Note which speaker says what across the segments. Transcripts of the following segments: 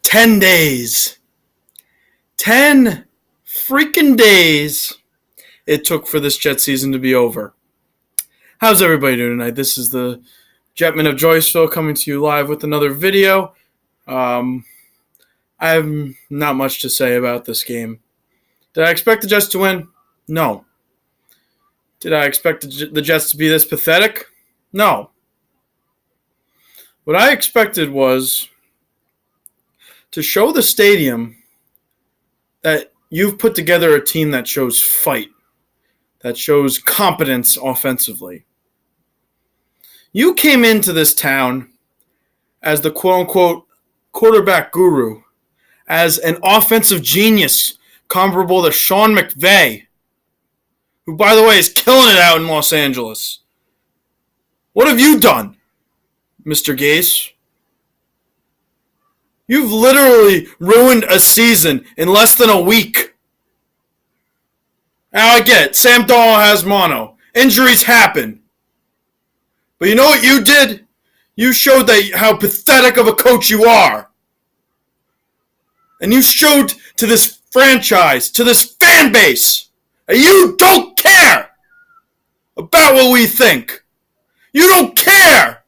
Speaker 1: 10 days. 10 freaking days it took for this Jet season to be over. How's everybody doing tonight? This is the Jetman of Joyceville coming to you live with another video. I have not much to say about this game. Did I expect the Jets to win? No. Did I expect the Jets to be this pathetic? No. What I expected was to show the stadium that you've put together a team that shows fight, that shows competence offensively. You came into this town as the quote-unquote quarterback guru, as an offensive genius comparable to Sean McVay, who, by the way, is killing it out in Los Angeles. What have you done, Mr. GASE? You've literally ruined a season in less than a week. Now I get it. Sam Darnold has mono. Injuries happen. But you know what you did? You showed how pathetic of a coach you are. And you showed to this franchise, to this fan base, that you don't care about what we think. You don't care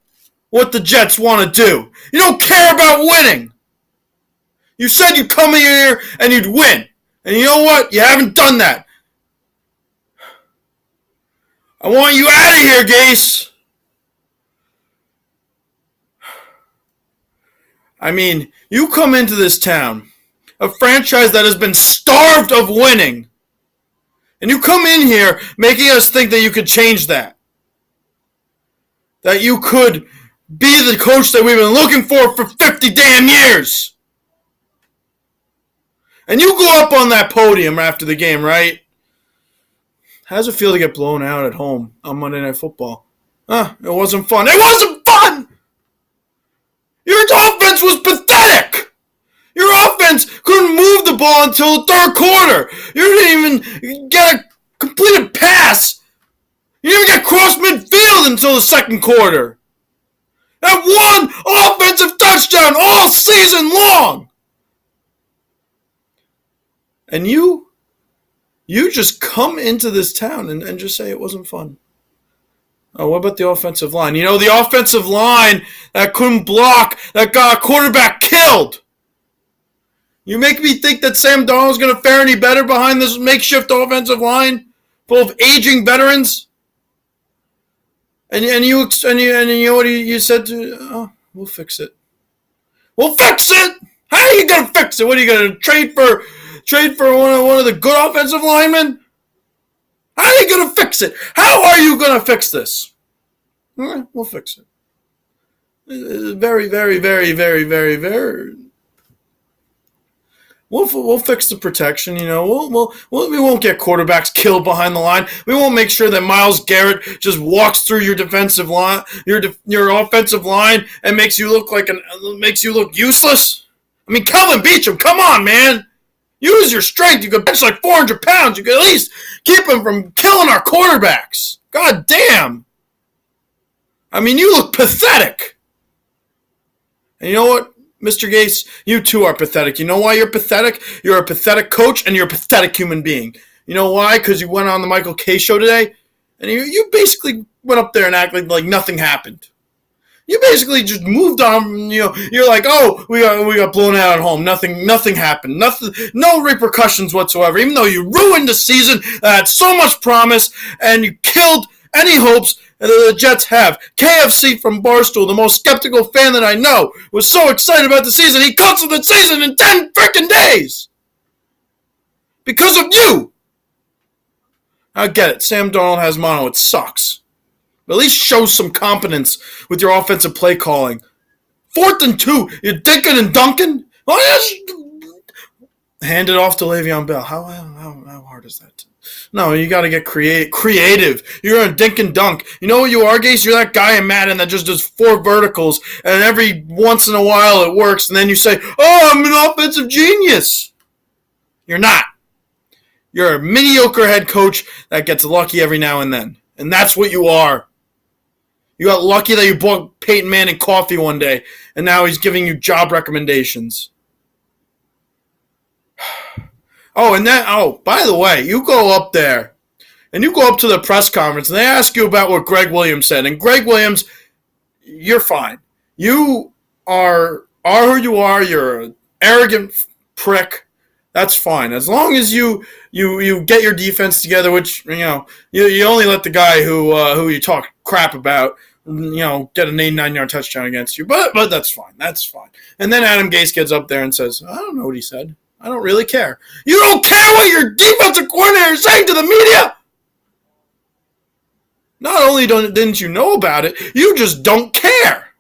Speaker 1: what the Jets want to do. You don't care about winning. You said you'd come in here and you'd win. And you know what? You haven't done that. I want you out of here, GASE. I mean, you come into this town, a franchise that has been starved of winning, and you come in here making us think that you could change that. That you could be the coach that we've been looking for 50 damn years. And you go up on that podium after the game, right? How does it feel to get blown out at home on Monday Night Football? It wasn't fun. It wasn't fun! Your offense was pathetic! Your offense couldn't move the ball until the third quarter. You didn't even get a completed pass. You didn't get cross midfield until the second quarter. That one offensive touchdown all season long! And you just come into this town and just say it wasn't fun. Oh, what about the offensive line? You know, the offensive line that couldn't block, that got a quarterback killed. You make me think that Sam Darnold's going to fare any better behind this makeshift offensive line full of aging veterans? And you know what you said to? Oh, we'll fix it. We'll fix it. How are you going to fix it? What are you going to trade for one of the good offensive linemen? How are you going to fix it? How are you going to fix this? All right, we'll fix it. Very, very, very, very, very, very. We'll fix the protection. You know, we won't get quarterbacks killed behind the line. We won't make sure that Myles Garrett just walks through your defensive line, your offensive line, and makes you look useless. I mean, Kelvin Beachum, come on, man. Use your strength. You could bench like 400 pounds. You could at least keep him from killing our quarterbacks. God damn. I mean, you look pathetic. And you know what, Mr. GASE? You too are pathetic. You know why you're pathetic? You're a pathetic coach and you're a pathetic human being. You know why? Because you went on the Michael K show today and you basically went up there and acted like nothing happened. You basically just moved on. You know, you're like, oh, we got blown out at home. Nothing happened. No repercussions whatsoever. Even though you ruined the season that had so much promise, and you killed any hopes that the Jets have. KFC from Barstool, the most skeptical fan that I know, was so excited about the season. He canceled the season in 10 freaking days because of you. I get it. Sam Darnold has mono. It sucks. At least show some competence with your offensive play calling. 4th and 2, you're dinking and dunking? Hand it off to Le'Veon Bell. How hard is that? No, you got to get creative. You're a dink and dunk. You know what you are, GASE? You're that guy in Madden that just does 4 verticals, and every once in a while it works, and then you say, oh, I'm an offensive genius. You're not. You're a mediocre head coach that gets lucky every now and then. And that's what you are. You got lucky that you bought Peyton Manning coffee one day, and now he's giving you job recommendations. By the way, you go up there and you go up to the press conference and they ask you about what Greg Williams said. And Greg Williams, you're fine. You are who you are. You're an arrogant prick. That's fine. As long as you get your defense together, which, you only let the guy who you talk crap about, get an 89-yard touchdown against you. But that's fine. That's fine. And then Adam Gase gets up there and says, I don't know what he said. I don't really care. You don't care what your defensive coordinator is saying to the media? Not only didn't you know about it, you just don't care.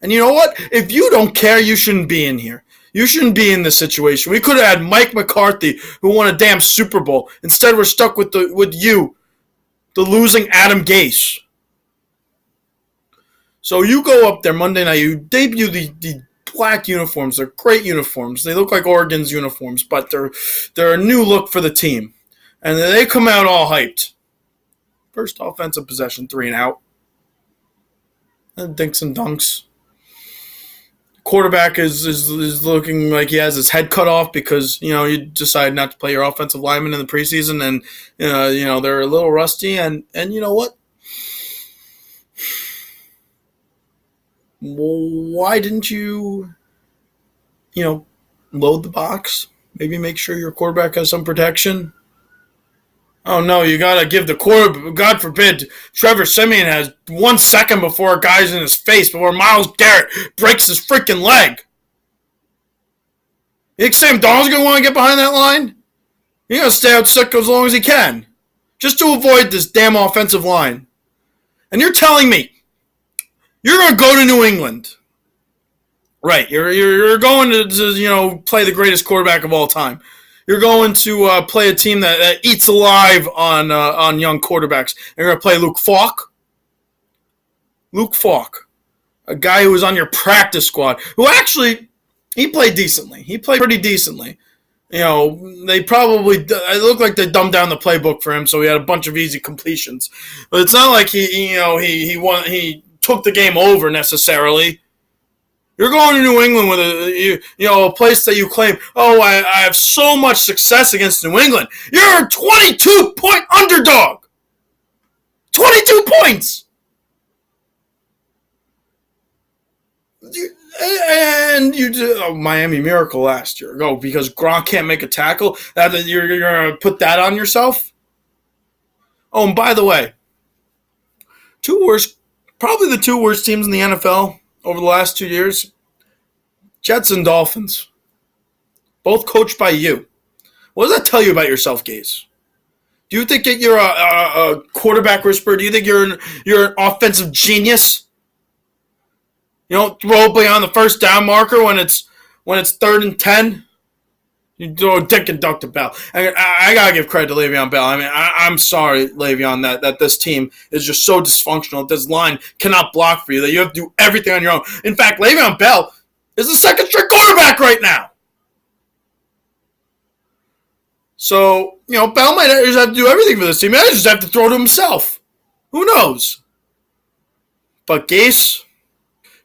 Speaker 1: And you know what? If you don't care, you shouldn't be in here. You shouldn't be in this situation. We could have had Mike McCarthy, who won a damn Super Bowl. Instead, we're stuck with you, the losing Adam Gase. So you go up there Monday night, you debut the black uniforms. They're great uniforms. They look like Oregon's uniforms, but they're a new look for the team. And they come out all hyped. First offensive possession, 3 and out. And dinks and dunks. Quarterback is looking like he has his head cut off because, you decide not to play your offensive lineman in the preseason, and, they're a little rusty. And you know what? Why didn't you, load the box? Maybe make sure your quarterback has some protection. Oh, no, you got to give the quarterback, God forbid, Trevor Siemian has 1 second before a guy's in his face, before Myles Garrett breaks his freaking leg. You think Sam Darnold's going to want to get behind that line? He's going to stay out sick as long as he can, just to avoid this damn offensive line. And you're telling me you're going to go to New England. Right, you're going to play the greatest quarterback of all time. You're going to play a team that eats alive on young quarterbacks. You're going to play Luke Falk. Luke Falk, a guy who was on your practice squad, who actually, he played decently. He played pretty decently. They probably, it looked like they dumbed down the playbook for him, so he had a bunch of easy completions. But it's not like he took the game over necessarily. You're going to New England with a place that you claim, I have so much success against New England. You're a 22-point underdog. 22 points. And you did Miami Miracle last year. Because Gronk can't make a tackle, that you're going to put that on yourself? Oh, and by the way, probably the 2 worst teams in the NFL over the last 2 years, Jets and Dolphins, both coached by you. What does that tell you about yourself, Gaze? Do you think that you're a quarterback whisperer? Do you think you're an offensive genius? You don't throw beyond the first down marker when it's 3rd and 10. You throw a dick and dunk to Bell. I gotta give credit to Le'Veon Bell. I mean, I'm sorry, Le'Veon, that this team is just so dysfunctional. This line cannot block for you. That you have to do everything on your own. In fact, Le'Veon Bell is the 2nd-string quarterback right now. So, Bell might just have to do everything for this team. He might just have to throw to himself. Who knows? But Gase,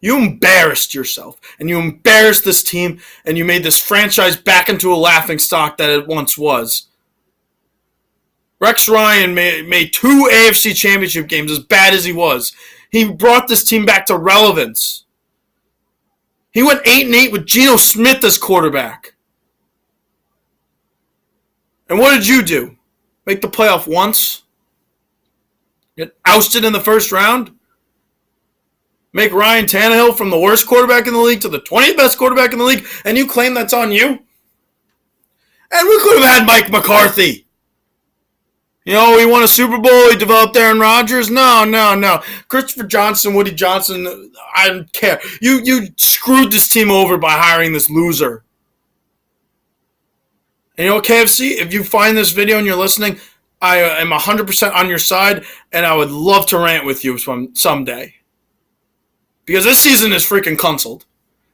Speaker 1: you embarrassed yourself, and you embarrassed this team, and you made this franchise back into a laughingstock that it once was. Rex Ryan made 2 AFC championship games as bad as he was. He brought this team back to relevance. He went 8-8 with Geno Smith as quarterback. And what did you do? Make the playoff once? Get ousted in the first round? Make Ryan Tannehill from the worst quarterback in the league to the 20th best quarterback in the league, and you claim that's on you? And we could have had Mike McCarthy. He won a Super Bowl, he developed Aaron Rodgers. No. Christopher Johnson, Woody Johnson, I don't care. You screwed this team over by hiring this loser. And KFC, if you find this video and you're listening, I am 100% on your side, and I would love to rant with you someday. Because this season is freaking canceled.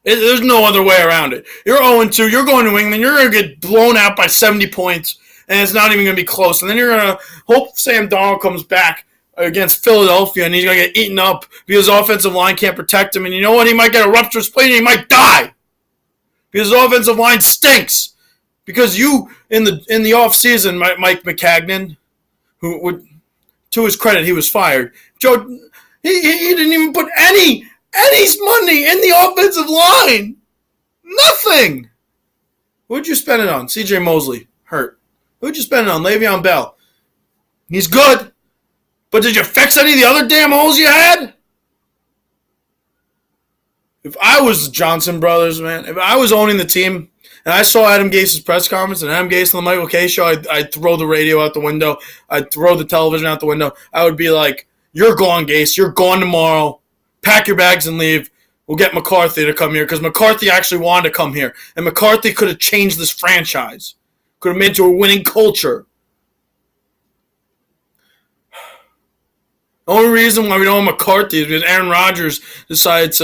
Speaker 1: There's no other way around it. You're 0-2, you're going to England, you're going to get blown out by 70 points, and it's not even going to be close. And then you're going to hope Sam Darnold comes back against Philadelphia, and he's going to get eaten up because the offensive line can't protect him. And you know what? He might get a ruptured spleen, and he might die because the offensive line stinks. Because you in the off season, Mike McCagnon, who would, to his credit, he was fired. Joe, he didn't even put any money in the offensive line. Nothing. Who'd you spend it on? C.J. Mosley, hurt. Who'd you spend it on? Le'Veon Bell. He's good. But did you fix any of the other damn holes you had? If I was the Johnson brothers, man, if I was owning the team and I saw Adam Gase's press conference and Adam Gase on the Michael Kay show, I'd throw the radio out the window. I'd throw the television out the window. I would be like, you're gone, Gase. You're gone tomorrow. Pack your bags and leave. We'll get McCarthy to come here because McCarthy actually wanted to come here. And McCarthy could have changed this franchise. Could have made it to a winning culture. The only reason why we don't have McCarthy is because Aaron Rodgers decided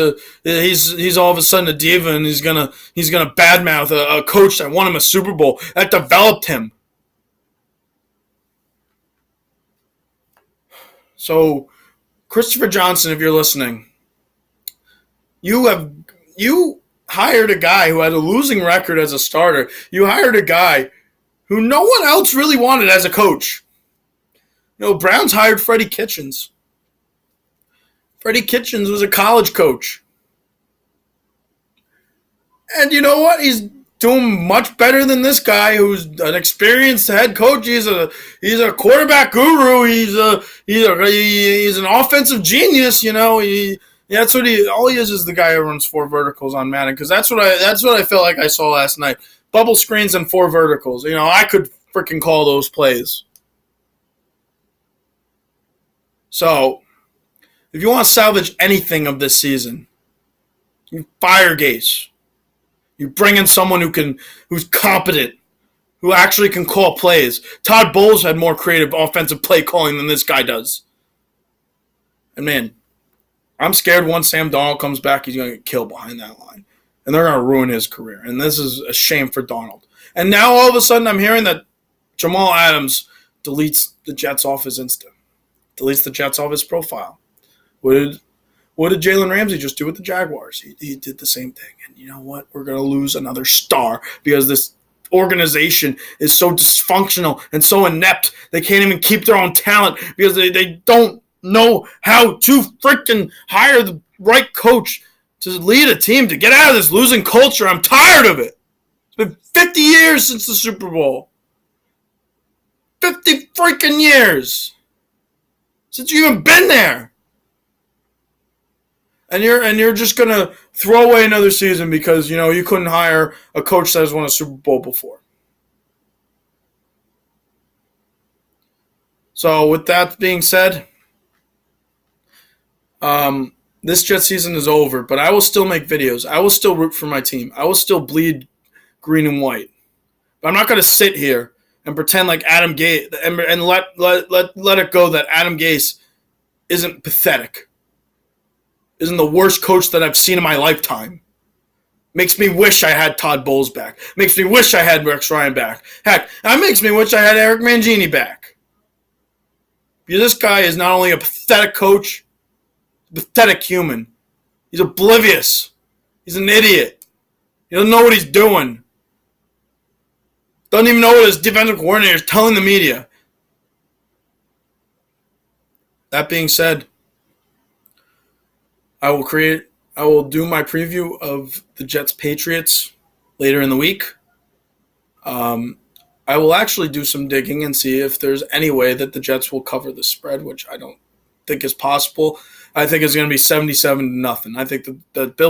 Speaker 1: he's all of a sudden a diva and he's gonna badmouth a coach that won him a Super Bowl, that developed him. So, Christopher Johnson, if you're listening, you hired a guy who had a losing record as a starter. You hired a guy who no one else really wanted as a coach. Browns hired Freddie Kitchens. Freddie Kitchens was a college coach. And you know what? He's doing much better than this guy who's an experienced head coach. He's a quarterback guru. He's an offensive genius, All he is the guy who runs 4 verticals on Madden, because that's what I felt like I saw last night. Bubble screens and 4 verticals. I could freaking call those plays. So, if you want to salvage anything of this season, you fire Gase. You bring in someone who's competent, who actually can call plays. Todd Bowles had more creative offensive play calling than this guy does. And man, I'm scared once Sam Darnold comes back, he's going to get killed behind that line. And they're going to ruin his career. And this is a shame for Darnold. And now all of a sudden I'm hearing that Jamal Adams deletes the Jets off his Insta. Deletes the Jets off his profile. What did Jalen Ramsey just do with the Jaguars? He did the same thing. And you know what? We're going to lose another star because this organization is so dysfunctional and so inept. They can't even keep their own talent because they don't know how to freaking hire the right coach to lead a team, to get out of this losing culture. I'm tired of it. It's been 50 years since the Super Bowl. 50 freaking years since you've even been there. And you're just going to throw away another season because, you couldn't hire a coach that has won a Super Bowl before. So with that being said, this Jet season is over, but I will still make videos. I will still root for my team. I will still bleed green and white. But I'm not going to sit here and pretend like Adam Gase and let it go that Adam Gase isn't pathetic. Isn't the worst coach that I've seen in my lifetime. Makes me wish I had Todd Bowles back. Makes me wish I had Rex Ryan back. Heck, that makes me wish I had Eric Mangini back. Because this guy is not only a pathetic coach, a pathetic human. He's oblivious. He's an idiot. He doesn't know what he's doing. Doesn't even know what his defensive coordinator is telling the media. That being said, I will do my preview of the Jets-Patriots later in the week. I will actually do some digging and see if there's any way that the Jets will cover the spread, which I don't think is possible. I think it's going to be 77-0. I think that Bill